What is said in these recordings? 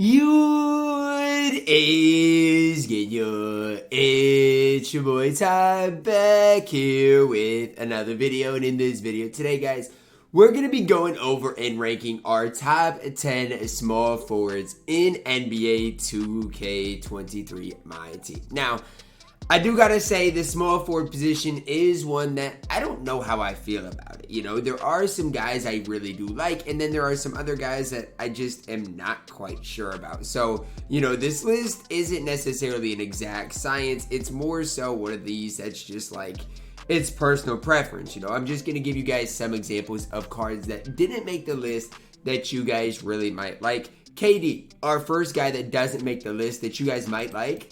What is good? It's your boy Ty back here with another video, and in this video today, guys, we're going to be going over and ranking our top 10 small forwards in NBA 2K23 MyTEAM. Now, I do gotta say the small forward position is one that I don't know how I feel about it. You know, there are some guys I really do like, and then there are some other guys that I just am not quite sure about. So, you know, this list isn't necessarily an exact science. It's more so one of these that's just like, it's personal preference. You know, I'm just gonna give you guys some examples of cards that didn't make the list that you guys really might like. KD, our first guy that doesn't make the list that you guys might like.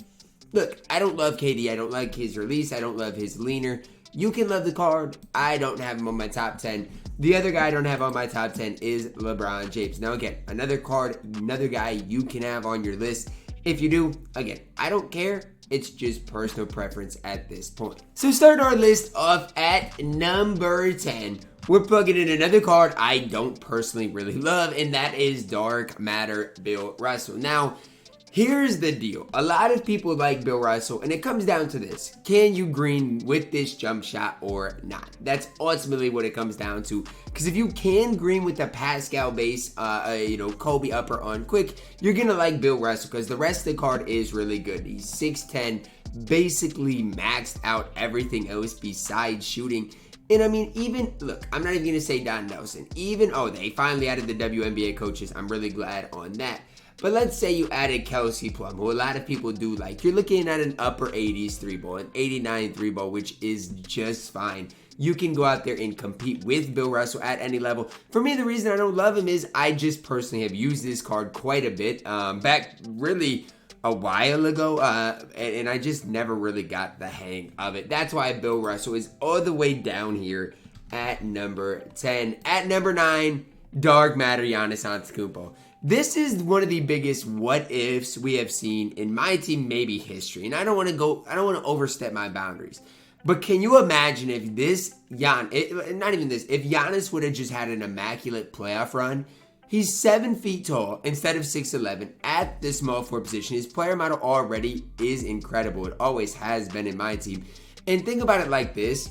Look, I don't love KD. I don't like his release. I don't love his leaner. You can love the card. I don't have him on my top 10. The other guy I don't have on my top 10 is LeBron James. Now, again, another card, another guy you can have on your list. If you do, again, I don't care. It's just personal preference at this point. So start our list off at number 10. We're plugging in another card I don't personally really love, and that is Dark Matter Bill Russell. Now, here's the deal. A lot of people like Bill Russell, and it comes down to this. Can you green with this jump shot or not? That's ultimately what it comes down to. Because if you can green with the Pascal base, Kobe upper on quick, you're going to like Bill Russell because the rest of the card is really good. He's 6'10", basically maxed out everything else besides shooting. And I mean, even, look, I'm not even going to say Don Nelson. They finally added the WNBA coaches. I'm really glad on that. But let's say you added Kelsey Plum, who a lot of people do like. You're looking at an upper 80s 3-ball, an 89 3-ball, which is just fine. You can go out there and compete with Bill Russell at any level. For me, the reason I don't love him is I just personally have used this card quite a bit. Back really a while ago, and I just never really got the hang of it. That's why Bill Russell is all the way down here at number 10. At number 9, Dark Matter Giannis Antetokounmpo. This is one of the biggest what ifs we have seen in my team, maybe history. And I don't want to overstep my boundaries. But can you imagine if if Giannis would have just had an immaculate playoff run? He's 7 feet tall instead of 6'11" at the small forward position. His player model already is incredible. It always has been in my team. And think about it like this.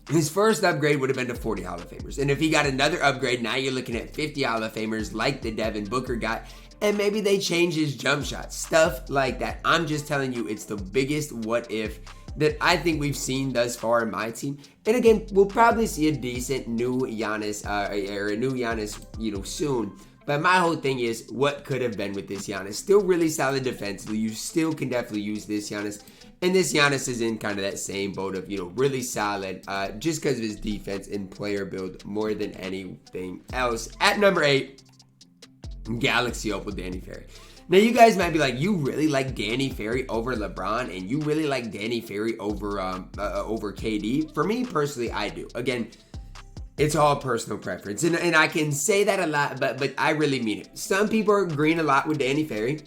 His first upgrade would have been to 40 Hall of Famers. And if he got another upgrade, now you're looking at 50 Hall of Famers like the Devin Booker got. And maybe they change his jump shot. Stuff like that. I'm just telling you, it's the biggest what if that I think we've seen thus far in my team. And again, we'll probably see a decent new Giannis, soon. But my whole thing is, what could have been with this Giannis? Still really solid defensively. You still can definitely use this Giannis. And this Giannis is in kind of that same boat of, really solid, just because of his defense and player build more than anything else. At number 8, Galaxy Opal Danny Ferry. Now, you guys might be like, you really like Danny Ferry over LeBron, and you really like Danny Ferry over KD? For me, personally, I do. Again, it's all personal preference. And I can say that a lot, but I really mean it. Some people are green a lot with Danny Ferry.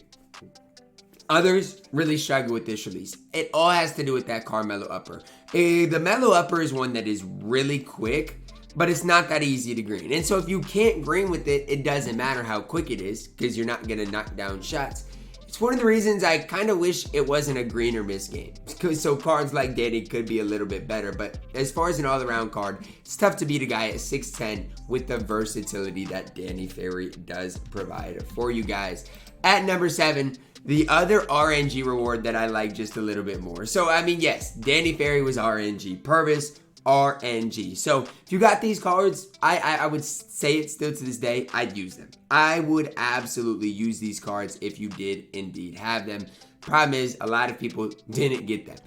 Others really struggle with this release. It all has to do with that Carmelo upper. The Melo upper is one that is really quick, but it's not that easy to green. And so if you can't green with it, it doesn't matter how quick it is because you're not going to knock down shots. It's one of the reasons I kind of wish it wasn't a green or miss game. So cards like Danny could be a little bit better. But as far as an all-around card, it's tough to beat a guy at 6'10" with the versatility that Danny Ferry does provide for you guys. At number 7, the other RNG reward that I like just a little bit more. So, I mean, yes, Danny Ferry was RNG. Pervis, RNG. So, if you got these cards, I would say it still to this day, I'd use them. I would absolutely use these cards if you did indeed have them. Problem is, a lot of people didn't get them.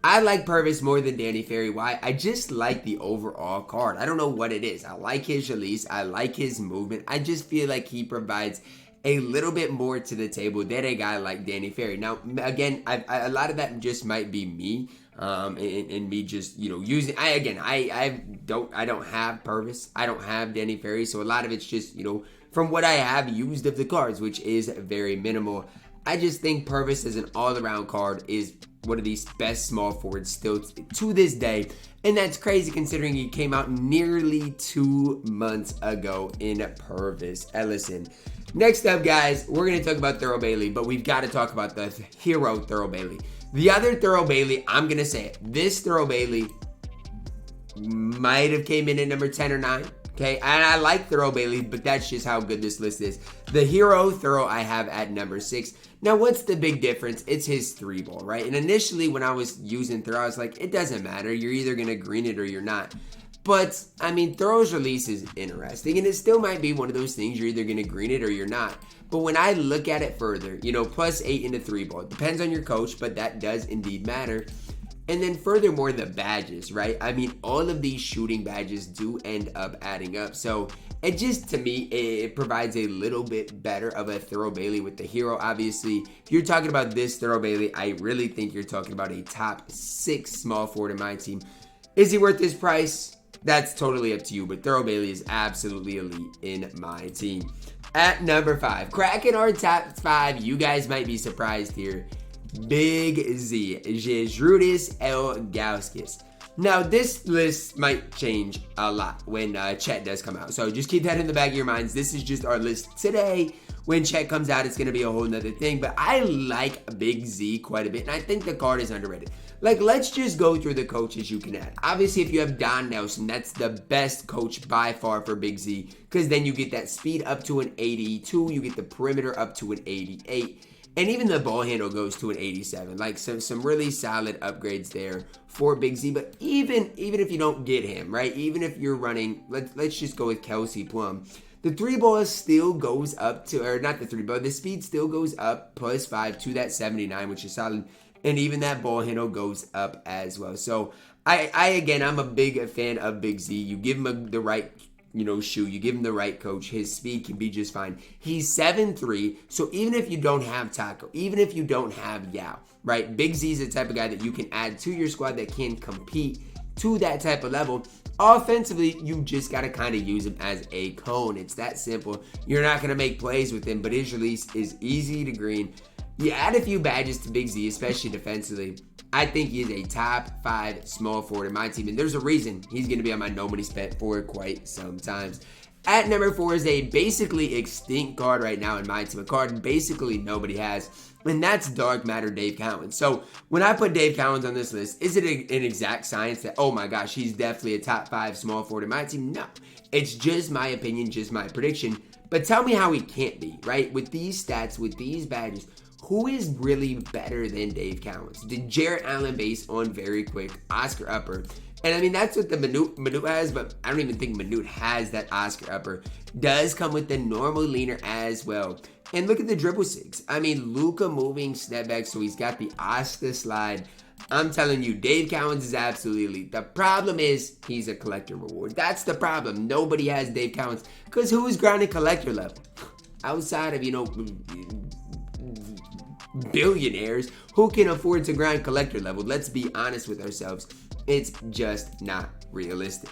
I like Pervis more than Danny Ferry. Why? I just like the overall card. I don't know what it is. I like his release. I like his movement. I just feel like he provides a little bit more to the table than a guy like Danny Ferry. Now, again, a lot of that just might be me, and me just using. I don't have Pervis. I don't have Danny Ferry, so a lot of it's just from what I have used of the cards, which is very minimal. I just think Pervis as an all-around card is one of these best small forwards still to this day. And that's crazy considering he came out nearly 2 months ago in Pervis Ellison. Next up, guys, we're going to talk about Thurl Bailey, but we've got to talk about the hero Thurl Bailey. The other Thurl Bailey, I'm going to say it. This Thurl Bailey might have came in at number 10 or 9. Okay, and I like Thurl Bailey, but that's just how good this list is. The hero Thurl I have at number 6. Now, what's the big difference? It's his 3 ball, right? And initially, when I was using Thurl, I was like, it doesn't matter. You're either going to green it or you're not. But, I mean, Thurl's release is interesting, and it still might be one of those things you're either going to green it or you're not. But when I look at it further, you know, plus 8 in the 3 ball. It depends on your coach, but that does indeed matter. And then furthermore, the badges, right? I mean, all of these shooting badges do end up adding up. So it just, to me, it provides a little bit better of a Thurl Bailey with the hero. Obviously, if you're talking about this Thurl Bailey, I really think you're talking about a top 6 small forward in my team. Is he worth this price? That's totally up to you, but Thurl Bailey is absolutely elite in my team. At number 5, cracking our top 5, you guys might be surprised here. Big Z, Zydrunas Ilgauskas. Now, this list might change a lot when Chet does come out. So just keep that in the back of your minds. This is just our list today. When Chet comes out, it's going to be a whole nother thing. But I like Big Z quite a bit, and I think the card is underrated. Like, let's just go through the coaches you can add. Obviously, if you have Don Nelson, that's the best coach by far for Big Z, because then you get that speed up to an 82. You get the perimeter up to an 88. And even the ball handle goes to an 87. Like some really solid upgrades there for Big Z. But even if you don't get him, right? Even if you're running, let's just go with Kelsey Plum. The 3 ball still goes up to, or not the 3 ball, the speed still goes up plus 5 to that 79, which is solid. And even that ball handle goes up as well. So I'm a big fan of Big Z. You give him the right shoe. You give him the right coach. His speed can be just fine. He's 7'3", so even if you don't have Taco, even if you don't have Yao, right? Big Z is the type of guy that you can add to your squad that can compete to that type of level. Offensively, you just got to kind of use him as a cone. It's that simple. You're not going to make plays with him, but his release is easy to green. You add a few badges to Big Z, especially defensively. I think he is a top 5 small forward in my team, and there's a reason he's going to be on my no money spent for quite some times. At number 4 is a basically extinct card right now in my team, a card basically nobody has, and that's Dark Matter Dave Cowens. So when I put Dave Cowens on this list, is it an exact science that, oh my gosh, he's definitely a top 5 small forward in my team? No, it's just my opinion, just my prediction. But tell me how he can't be, right? With these stats, with these badges, who is really better than Dave Cowens? The Jarrett Allen base on very quick, Oscar upper. And I mean, that's what the Minute has, but I don't even think Minute has that Oscar upper. Does come with the normal leaner as well. And look at the dribble 6. I mean, Luka moving step back, so he's got the Oscar slide. I'm telling you, Dave Cowens is absolutely elite. The problem is he's a collector reward. That's the problem. Nobody has Dave Cowens, because who's grinding collector level? Outside of, billionaires who can afford to grind collector level. Let's be honest with ourselves. It's just not realistic.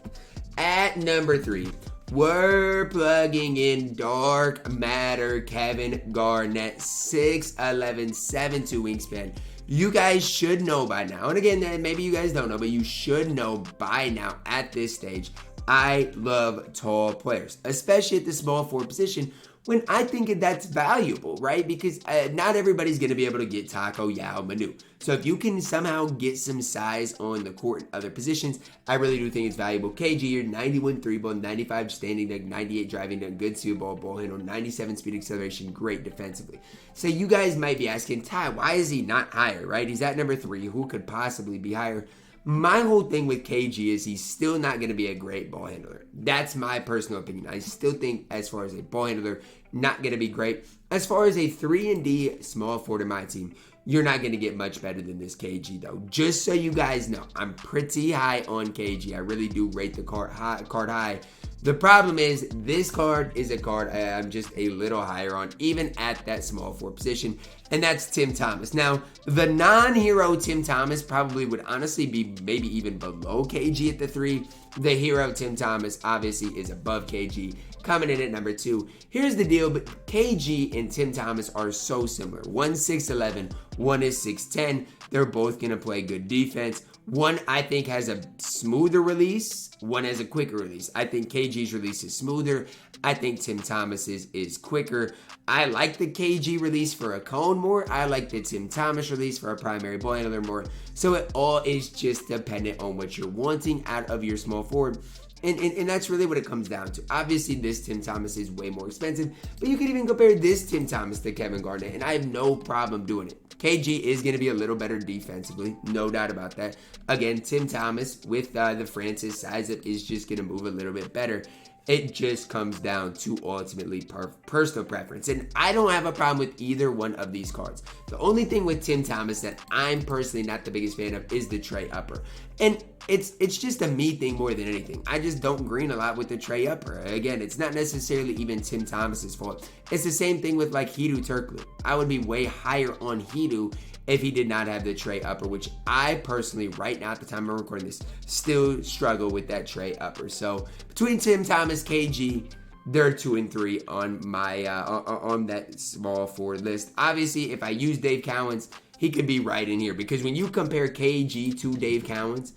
At number 3, we're plugging in Dark Matter Kevin Garnett, 6'11", 7'2" wingspan. You guys should know by now, and again, maybe you guys don't know, but you should know by now at this stage, I love tall players, especially at the small forward position, when I think that's valuable, right? Because not everybody's going to be able to get Taco, Yao, Manu. So if you can somehow get some size on the court in other positions, I really do think it's valuable. KG here, 91 3-ball, 95 standing dunk, 98 driving dunk, good steal ball handle, 97 speed acceleration, great defensively. So you guys might be asking, Ty, why is he not higher, right? He's at number 3. Who could possibly be higher? My whole thing with KG is he's still not going to be a great ball handler. That's my personal opinion. I still think as far as a ball handler, not going to be great. As far as a 3-and-D small forward in my team, you're not going to get much better than this KG though. Just so you guys know, I'm pretty high on KG. I really do rate the card high. The problem is this card is a card I'm just a little higher on, even at that small forward position, and that's Tim Thomas. Now, the non-hero Tim Thomas probably would honestly be maybe even below KG at the 3. The hero Tim Thomas obviously is above KG coming in at number 2. Here's the deal, but KG and Tim Thomas are so similar. One's 6'11", one is 6'10". They're both going to play good defense. One, I think, has a smoother release. One has a quicker release. I think KG's release is smoother. I think Tim Thomas's is quicker. I like the KG release for a cone more. I like the Tim Thomas release for a primary ball handler more. So it all is just dependent on what you're wanting out of your small forward. And that's really what it comes down to. Obviously, this Tim Thomas is way more expensive, but you could even compare this Tim Thomas to Kevin Garnett, and I have no problem doing it. KG is going to be a little better defensively, no doubt about that. Again, Tim Thomas with the Francis size up is just going to move a little bit better. It just comes down to ultimately personal preference. And I don't have a problem with either one of these cards. The only thing with Tim Thomas that I'm personally not the biggest fan of is the Trey Upper. And it's just a me thing more than anything. I just don't green a lot with the Trey Upper. Again, it's not necessarily even Tim Thomas's fault. It's the same thing with like Hedo Turkoglu. I would be way higher on Hedo if he did not have the Trey Upper, which I personally, right now at the time I'm recording this, still struggle with that Trey Upper. So between Tim Thomas, KG, they're 2 and 3 on my on that small forward list. Obviously, if I use Dave Cowens, he could be right in here, because when you compare KG to Dave Cowens,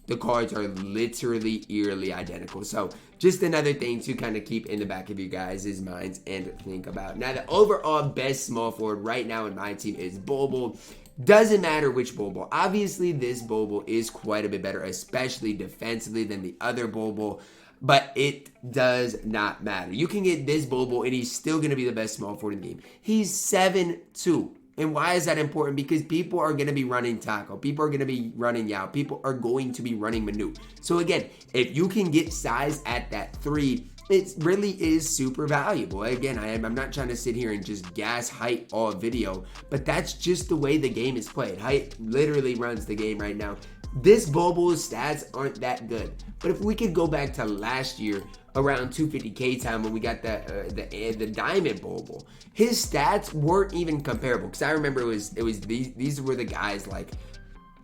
the cards are literally eerily identical. So just another thing to kind of keep in the back of you guys' minds and think about. Now, the overall best small forward right now in my team is Bol Bol. Doesn't matter which Bol Bol. Obviously, this Bol Bol is quite a bit better, especially defensively, than the other Bol Bol. But it does not matter. You can get this Bol Bol, and he's still going to be the best small forward in the game. He's 7'2". And why is that important? Because people are going to be running Taco. People are going to be running Yao. People are going to be running Manu. So again, if you can get size at that 3, it really is super valuable. Again, I'm not trying to sit here and just gas height all video, but that's just the way the game is played. Height literally runs the game right now. This Bol Bol's stats aren't that good. But if we could go back to last year, around 250K time when we got the Diamond Bol Bol, his stats weren't even comparable. Because I remember it was these were the guys like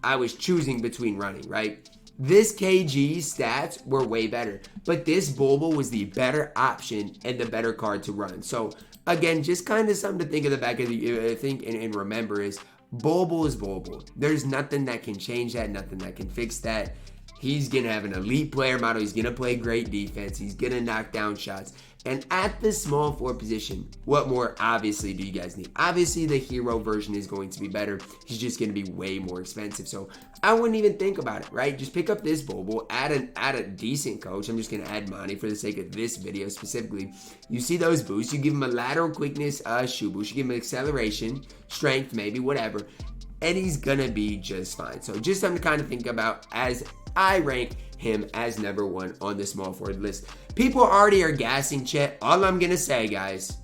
I was choosing between running, right? This KG's stats were way better, but this Bol Bol was the better option and the better card to run. So again, just kind of something to think of the back of the think and remember is Bol Bol is Bol Bol. There's nothing that can change that, nothing that can fix that. He's going to have an elite player model. He's going to play great defense. He's going to knock down shots. And at the small forward position, what more obviously do you guys need? Obviously, the hero version is going to be better. He's just going to be way more expensive. So I wouldn't even think about it, right? Just pick up this Bol Bol, add a decent coach. I'm just going to add money for the sake of this video specifically. You see those boosts. You give him a lateral quickness shoe boost. You give him acceleration, strength, maybe, whatever. And he's going to be just fine. So just something to kind of think about as I rank him as number 1 on the small forward list. People already are gassing Chet. All I'm going to say, guys,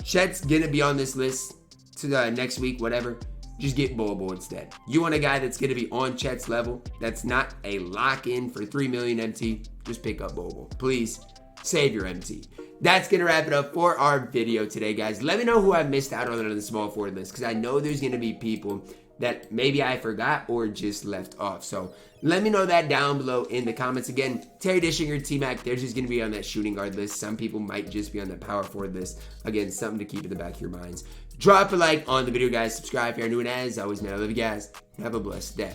Chet's going to be on this list to the next week, whatever. Just get Bol Bol instead. You want a guy that's going to be on Chet's level, that's not a lock-in for 3 million MT, just pick up Bol Bol. Please, save your MT. That's going to wrap it up for our video today, guys. Let me know who I missed out on the small forward list, because I know there's going to be people that maybe I forgot or just left off. So let me know that down below in the comments. Again, Terry Dishinger, T-Mac, they're just going to be on that shooting guard list. Some people might just be on the power forward list. Again, something to keep in the back of your minds. Drop a like on the video, guys. Subscribe if you're new, and as always, man, I love you guys. Have a blessed day.